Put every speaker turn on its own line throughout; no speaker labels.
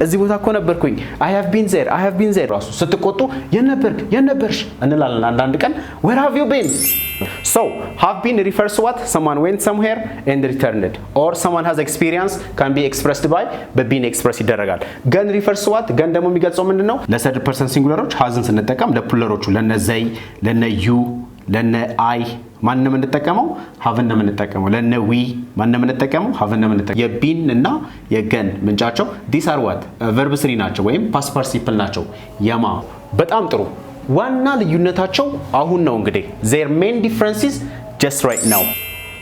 እዚህ ቦታ እኮ ነበርኩኝ I have been there ራሱ ስትቆጡ የነበርሽ እንላለን አንዳንድ ቀን where have you been so have been refers to what someone went somewhere and returned or someone has experience can be expressed by በbeen express ይደረጋል ገን refers to what ገን ደግሞ የሚገልጸው ምንድነው ለthird person singularዎች hasን ስንጠቀም ለፕሉራሎቹ ለነ ዘይ ለነ you ለነ I ማንንም እንጠቀመው haveን ነው እንጠቀመው ለነ we ማንንም እንጠቀመው haveን ነው እንጠቀመው የbeen እና የገን ምንጫቸው these are what verb 3 ናቸው ወይም past participle ናቸው የማ በጣም ጥሩ ዋና ልዩነታቸው አሁን ነው እንግዲህ their main differences just right now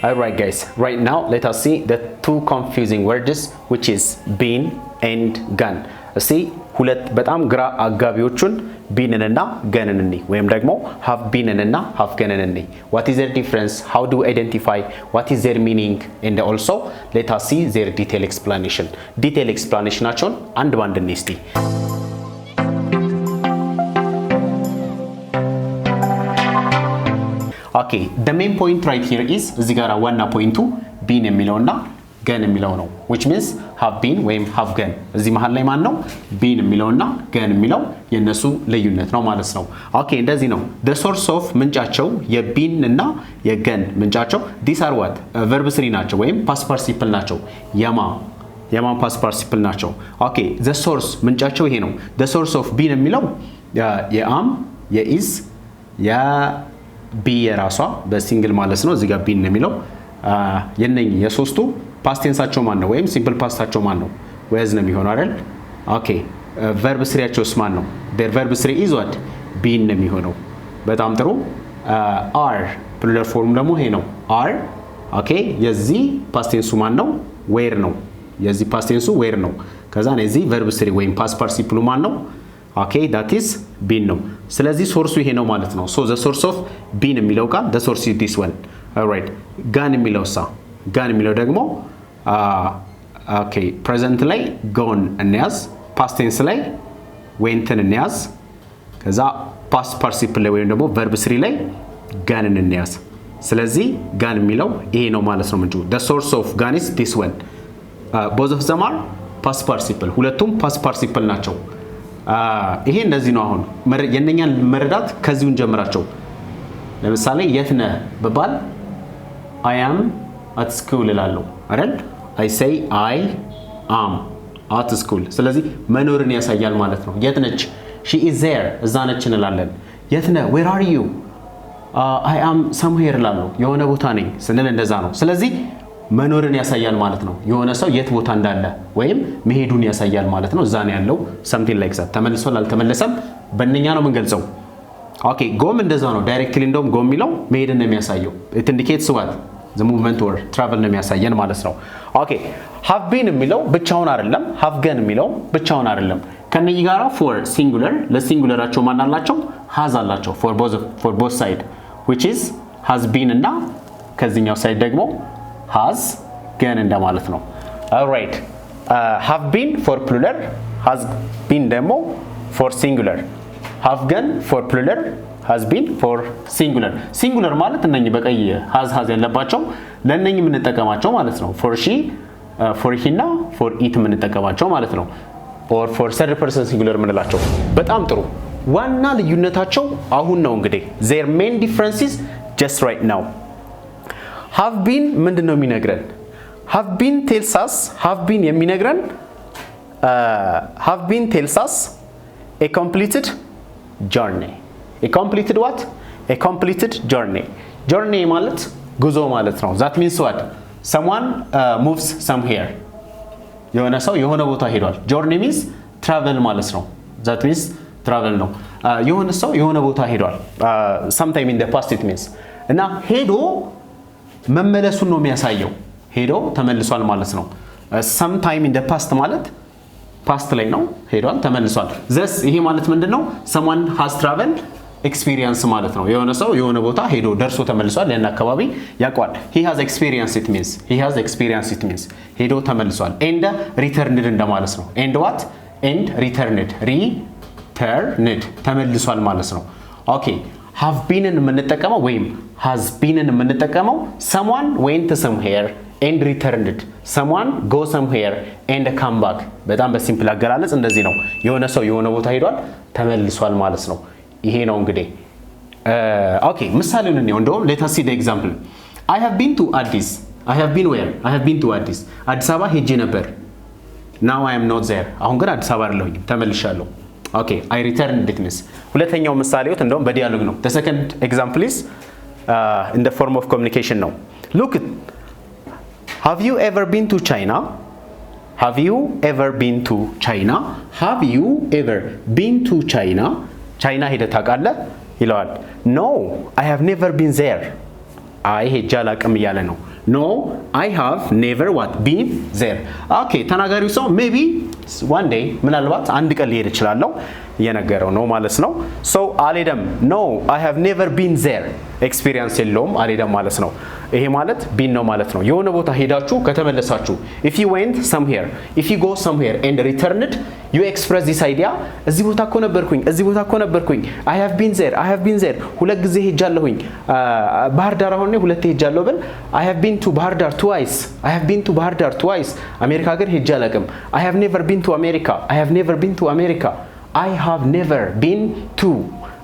alright guys right now let us see the two confusing words which is been and gone see ሁለት በጣም ግራ አጋቢዎቹን been እና ገንን እንይ ወይም ደግሞ have been እና have ገንን እንይ what is their difference how do we identify what is their meaning and also let us see their detailed explanation ናቸውን አንድ ባንድ እንይ እስቲ okay the main point right here is እዚህ ጋር ዋና ፖይንቱ been የሚለውና ገን የሚለው ነው which means have been ወይም have ገን እዚህ መሃል ላይ ማን ነው been የሚለውና ገን የሚለው የነሱ ልዩነት ነው ማለት ነው okay እንደዚህ ነው the source of ምንጫቸው የbeen እና የገን ምንጫቸው these are what verb 3 ናቸው ወይም past participle ናቸው የማ past participle ናቸው okay the source ምንጫቸው ይሄ ነው the source of been የሚለው የam የis be የራሷ በሲንግል ማለት ነው እዚህ ጋር been የሚለው የነኝ የሶስቱ past tenseአቸው ማን ነው ወይም simple pastአቸው ማን ነው ወይስ ነው የሚሆነው አይደል okay verb 3አቸውስ ማን ነው their verb 3 is what been ነው የሚሆነው በጣም ጥሩ are plural form ደግሞ ይሄ ነው are okay የዚህ past tenseው ማን ነው where ነው የዚህ past tenseው where ነው ከዛ ነው የዚህ verb 3 ወይም past participle ማን ነው okay that is been ነው ስለዚህ ሶርሱ ይሄ ነው ማለት ነው so the source of been የሚለው ቃል the source is this one alright gone የሚለው ደግሞ okay present ላይ gone እንያዝ past tense ላይ wentን እንያዝ ከዛ past participle ላይ ወይም ደግሞ verb 3 ላይ gone እንያዝ ስለዚህ gone የሚለው ይሄ ነው ማለት ነው ምንጩ the source of gone is this one both of them are past participle ሁለቱም past participle ናቸው ይሄ እንደዚህ ነው አሁን የነኛን መረዳት ከዚሁን ጀምራቸው ለምሳሌ የት ነህ በባል I am at school እላለሁ አይደል I say I am at school ስለዚህ መኖርን ያሳያል ማለት ነው የት ነች she is there እዛ ነች እንላለን የት ነህ where are you I am somewhere እላለሁ የሆነ ቦታ ነኝ ስንል እንደዛ ነው ስለዚህ መኖርን ያሳያል ማለት ነው የሆነ ሰው የት ቦታ እንዳለ ወይም መሄዱን ያሳያል ማለት ነው እዛ ነው ያለው something like that ተመልሷል አልተመለሰም በእነኛ ነው የምንገልጸው okay ጎም እንደዛ ነው ዳይሬክትሊ እንደውም ጎም የሚለው መሄድን ነው የሚያሳየው it indicates what the movement or travel ነው የሚያሳየን ማለት ነው okay have been የሚለው ብቻውን አይደለም have gone የሚለው ብቻውን አይደለም ከነኚህ ጋራ for singular ለሲንጉለራቸው ማን አላቸው has አላቸው for both side which is has been እና ከዚህኛው ሳይድ ደግሞ has gone እንደማለት ነው alright have been for plural has been ደግሞ for singular have gone for plural has been for singular ማለት እነኚህ በቀይ has ያለባቸው ለእነኚህ የምንጠቀማቸው ማለት ነው for she for he እና for it የምንጠቀማቸው ማለት ነው or for third person singular የምንላቸው በጣም ጥሩ ዋና ልዩነታቸው አሁን ነው እንግዲህ their main differences just right now have been ምንድነው የሚነግረን have been tells us have been የሚነግረን have been tells us a completed journey a completed what a completed journey ማለት ጉዞ ማለት ነው that means what someone moves somewhere የሆነ ሰው የሆነ ቦታ ሄዷል journey means travel ማለት ነው that means travel ነው የሆነ ሰው የሆነ ቦታ ሄዷል sometime in the past it means እና ሄዶ መመለሱን ነው የሚያሳየው ሄዶ ተመልሷል ማለት ነው sometime in the past ማለት past ላይ ነው ሄዷል ተመልሷል thus ይሄ ማለት ምንድነው someone has traveled experience ማለት ነው የሆነ ሰው የሆነ ቦታ ሄዶ ደርሶ ተመልሷል ያን አካባቢ ያቋል he has experienced it means ሄዶ ተመልሷል and returned እንደማለት ነው and what and returned ተመልሷል ማለት ነው okay have been የምንጠቀመው ወይም has been የምንጠቀመው someone went somewhere and returned someone go somewhere and come back በጣም በሲምፕል አገላለጽ እንደዚህ ነው የሆነ ሰው የሆነ ቦታ ሄዷል ተመልሷል ማለት ነው ይሄ ነው እንግዲህ ኦኬ ምሳሌውን ነው እንደውም let us see the example I have been to Addis I have been where I have been to Addis አዲስ አበባ ሄጄ ነበር now I am not there አሁን ግን አዲስ አበባ አይደለሁኝ ተመልሻለሁ ኦኬ I returned it means ሁለተኛው ምሳሌው እንደውም በዲያሎግ ነው the second example is in the form of communication ነው look have you ever been to China have you ever been to China have you ever been to China China ሄደ ታውቃለህ ይለዋል no I have never been there አይ ሄጄ አላውቅም እያለ ነው no I have never what been there okay ተናጋሪው ሰው maybe one day ምናልባት አንድ ቀን ሊሄድ ይችላል የነገረው ነው ማለት ነው so አልሄደም no I have never been there experience የለውም አልሄደም ማለት ነው ይሄ ማለት been ነው ማለት ነው የሆነ ቦታ ሄዳችሁ ከተመለሳችሁ if you went somewhere if you go somewhere and returned you express this idea እዚህ ቦታ እኮ ነበርኩኝ እዚህ ቦታ እኮ ነበርኩኝ I have been there ሁለት ጊዜ ሄጃለሁኝ ባህር ዳር ሆኜ ሁለት ሄጃለሁ ብል I have been to ባህር ዳር twice I have been to ባህር ዳር twice አሜሪካ ሀገር ሄጄ አላውቅም I have never been to America I have never been to America I have never been to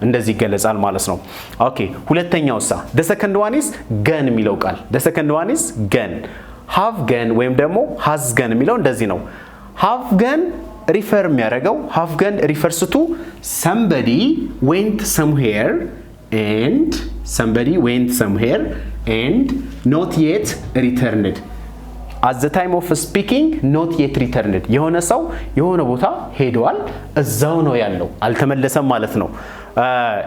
እንደዚህ ይገለጻል ማለት ነው ኦኬ ሁለተኛውሳ the second one is gun የሚለው ቃል the second one is gun have gun ወይም ደግሞ has gun የሚለው እንደዚህ ነው have gun refer የሚያደርገው have gun refers to somebody went somewhere and not yet returned at the time of speaking not yet returned የሆነ ሰው የሆነ ቦታ ሄዷል እዛው ነው ያለው አልተመለሰም ማለት ነው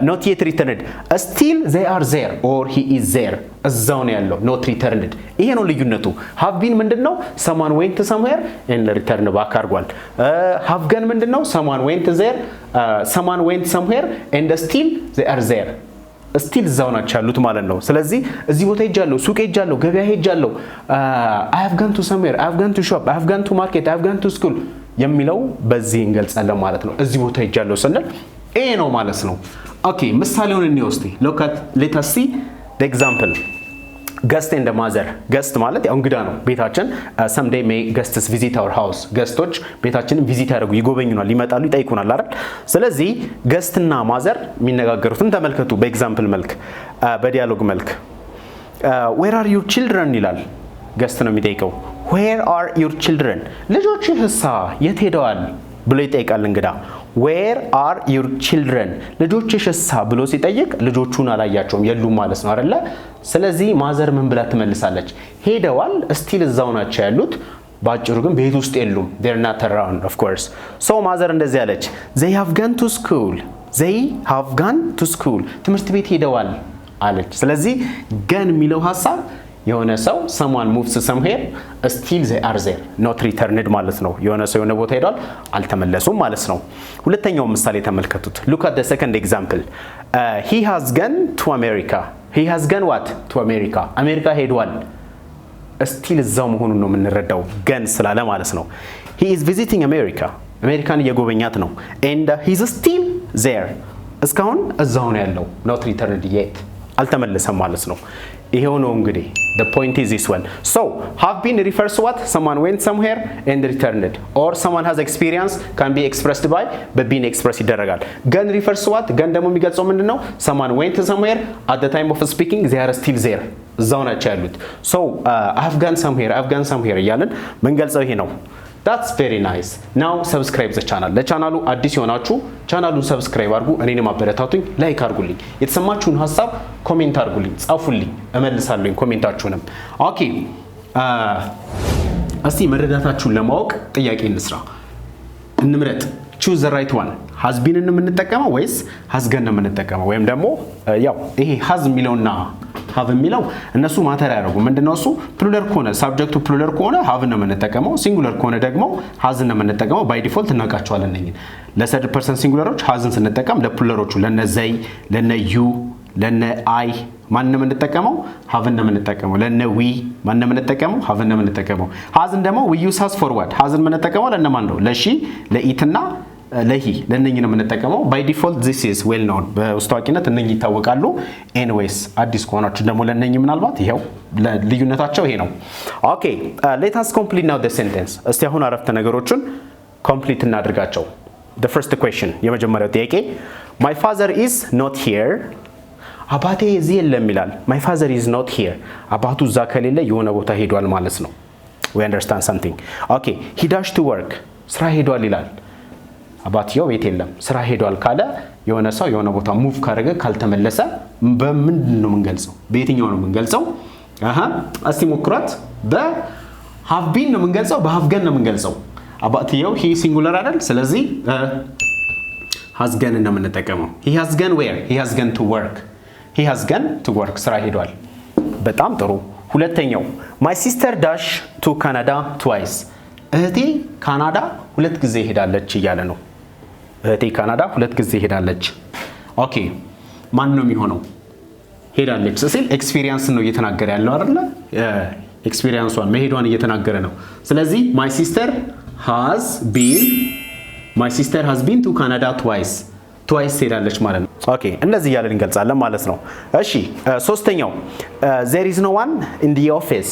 not yet returned still they are there or he is there እዛው ነው ያለው not returned ይሄ ነው ልዩነቱ have been ምንድነው someone went somewhere and return back አድርጓል have gone ምንድነው someone went there someone went somewhere and still they are there still እዛው ናቸው ያሉት ማለት ነው ስለዚህ እዚህ ቦታ ሄጃለሁ ሱቅ ሄጃለሁ ገበያ ሄጃለሁ I have gone to somewhere I have gone to shop I have gone to market I have gone to school የሚለው በዚህ እንገልጻለን ማለት ነው እዚህ ቦታ ሄጃለሁ ስንል ኤ ነው ማለት ነው ኦኬ ምሳሌውን እንወስድ let us see the example guest and the mother guest ማለት ያው እንግዳ ነው ቤታችን someday may guests visit our house guestoች ቤታችንን ቪዚት ያደርጉ ይጎበኙናል ይመጣሉ ይጠይቁናል አይደል ስለዚህ guest እና mother የሚነጋገሩትን ተመልከቱ በኤግዛምፕል መልክ በዲያሎግ መልክ where are your children ይላል guest ነው የሚጠይቀው where are your children ልጆችህሳ የት ሄደዋል ብሎ ይጠይቃል እንግዳ where are your children ልጆችሽሳ ብሎ ሲጠይቅ ልጆቹን አላያቸውም የሉም ማለት ነው አይደለ ስለዚህ ማዘር ምን ብላ ትመልሳለች ሄደዋል still እዛው ናቸው ያሉት ባጭሩ ግን ቤት ውስጥ የሉም they're not around of course so ማዘር እንደዚህ አለች they have gone to school ትምህርት ቤት ሄደዋል አለች ስለዚህ ገን የሚለው ሐሳብ የሆነ ሰው someone moves somewhere still they are there not returned ማለት ነው የሆነ ሰው የሆነ ቦታ ሄዷል አልተመለሱም ማለት ነው ሁለተኛው ምሳሌ ተመልከቱት look at the second example he has gone to America he has gone what to America አሜሪካ ሄዷል still እዛው መሆኑን ነው የምንረዳው ገን ስላለ ማለት ነው he is visiting America አሜሪካን እየጎበኛት ነው and he is still there እስካሁን እዛው ነው ያለው not returned yet አልተመለሰም ማለት ነው ይሄው ነው እንግዲህ the point is this one so have been refers to what someone went somewhere and returned or someone has experience can be expressed by being expressed ይደረጋል gun refers to what gun ደግሞ የሚገልጸው ምንድነው someone went somewhere at the time of speaking they are still there እዛው ናቸው ያሉት so I have gone somewhere እያልን ምንገልጸው ይሄ ነው that's very nice now subscribe the channel ለቻናሉ አዲስ የሆናችሁ ቻናሉን ሰብስክራይብ አድርጉ እኔንም አበረታቱኝ ላይክ አድርጉልኝ የተሰማችሁን ሐሳብ ኮሜንት አድርጉልኝ ጻፉልኝ እመልሳለሁ ኮሜንታችሁንም ኦኬ እስቲ መረዳታችሁን ለማወቅ ጥያቄ እንስራ እንምረጥ choose the right one has been እንምንጠቀመው ወይስ has gone እንምንጠቀመው ወይም ደግሞ ያው ይሄ has የሚለውና have የሚለው እነሱ ማተር ያደርጉ ምንድነው እሱ ፕሉራል ከሆነ ሳብጀክቱ ፕሉራል ከሆነ have እንምንጠቀመው ሲንጉላር ከሆነ ደግሞ has እንምንጠቀመው ባይ ዲፎልት እናውቃቸዋለን ነኝ ለሰርድ ፐርሰን ሲንጉላሮች hasን ስንጠቀም ለፕሉራሎቹ ለነ ዘይ ለነ ዩ ለነ አይ ማን እንምንጠቀመው have እንምንጠቀመው ለነ ዊ ማን እንምንጠቀመው have እንምንጠቀመው hasን ደግሞ we use has for what hasን እንምንጠቀመው ለነ ማን ነው ለሺ ለኢትና ለሂ ለነኝ ነው የምንጠቀመው by default this is well known በውስጣቂነት እነኝ ይታወቃሉ anyways አዲስ ከሆናችሁ ደግሞ ለነኝ ምናልባት ይሄው ልዩነታቸው ይሄ ነው okay let us complete now the sentence እስቲ አሁን አረፍተ ነገሮችን complete እናድርጋቸው the first question የመጀመሪያው ጥያቄ my father is not here አባቴ እዚህ የለም ይላል my father is not here አባቱ እዛ ከሌለ የሆነ ቦታ ሄዷል ማለት ነው we understand something okay he dashed to work ስራ ሄዷል ይላል አባትየው ቤት የለም ስራ ሄዷል ካለ የሆነ ሰው የሆነ ቦታ ሙቭ ካረገ ካልተመለሰ በምንድን ነው የምንገልጸው በየትኛው ነው የምንገልጸው እስቲ ሞክሯት በሃቭ ቢን ነው የምንገልጸው በሃቭ ገን ነው የምንገልጸው አባትየው he singular አይደል ስለዚህ has gone ነው የምንጠቀመው he has gone where he has gone to work he has gone to work ስራ ሄዷል በጣም ጥሩ ሁለተኛው my sister dash to Canada twice እህቴ ካናዳ ሁለት ጊዜ ሄዳለች ይያለ ነው እህቴ ካናዳ ሁለት ጊዜ ሄዳለች ኦኬ ማን ነው የሚሆነው ሄዳለች ሲል ኤክስፒሪየንስ ነው እየተናገረ ያለው አይደለ ኤክስፒሪየንሷን መሄዷን እየተናገረ ነው ስለዚህ my sister has been to Canada twice ሄዳለች ማለት ነው ኦኬ እንደዚህ ያለን እንገልጻለን ማለት ነው እሺ ሶስተኛው there is no one in the office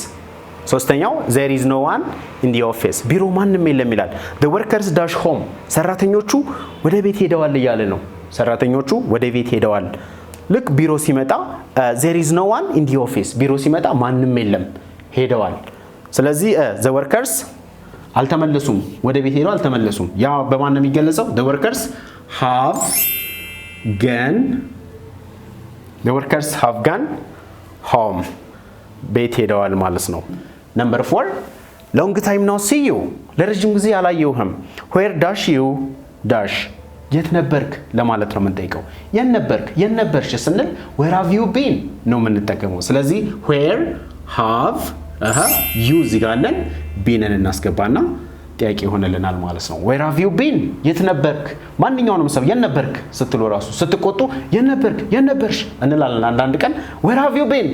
ሶስተኛው there is no one in the office ቢሮ ማንንም የለም ይላል the workers dash home ሰራተኞቹ ወደ ቤት ሄደዋል ይያለ ነው ሰራተኞቹ ወደ ቤት ሄደዋል ልክ ቢሮ ሲመጣ there is no one in the office ቢሮ ሲመጣ ማንንም የለም ሄደዋል ስለዚህ the workers አልተመለሱም ወደ ቤት ሄደው አልተመለሱም ያ በማን ነው የሚገለጸው the workers have gone home ቤት ሄደዋል ማለት ነው number 4 long time no see you ለረጅም ጊዜ አላየሁህም where dash you dash የት ነበርክ ለማለት ነው የምንጠይቀው የት ነበርሽ ስንል where have you been ነው የምንጠቀመው ስለዚህ where have you zigaለን beenን እናስገባና ጥያቄ ሆነልናል ማለት ነው where have you been የት ነበርክ ማንኛውንም ሰው የት ነበርክ ስትሉ ራሱ ስትቆጡ የት ነበርሽ እንላለን አንዳንድ ቀን where have you been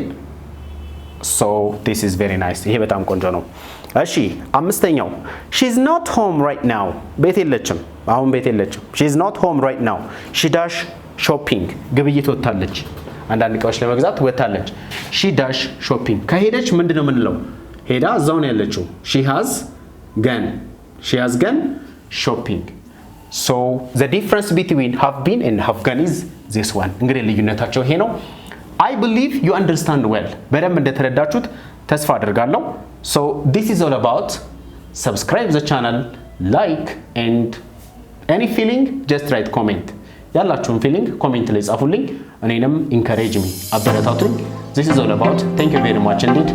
so this is very nice ይሄ በጣም ቆንጆ ነው እሺ አምስተኛው she's not home right now ቤት የለችም አሁን ቤት የለችም she's not home right now she dash shopping ግብይት ወጣለች አንዳንድ እቃዎች ለመግዛት ወጣለች she dash shopping ከሄደች ምንድነው የምንለው ሄዳ እዛው ነው ያለችው she has gone shopping so the difference between have been and have gone is this one እንግዲህ ልዩነታቸው ይሄ ነው I believe you understand well በደንብ እንደተረዳችሁት ተስፋ አደርጋለሁ so this is all about subscribe the channel like and any feeling just write comment ያላችሁን feeling comment ላይ ጻፉልኝ እኔንም encourage me አበረታቱኝ this is all about thank you very much indeed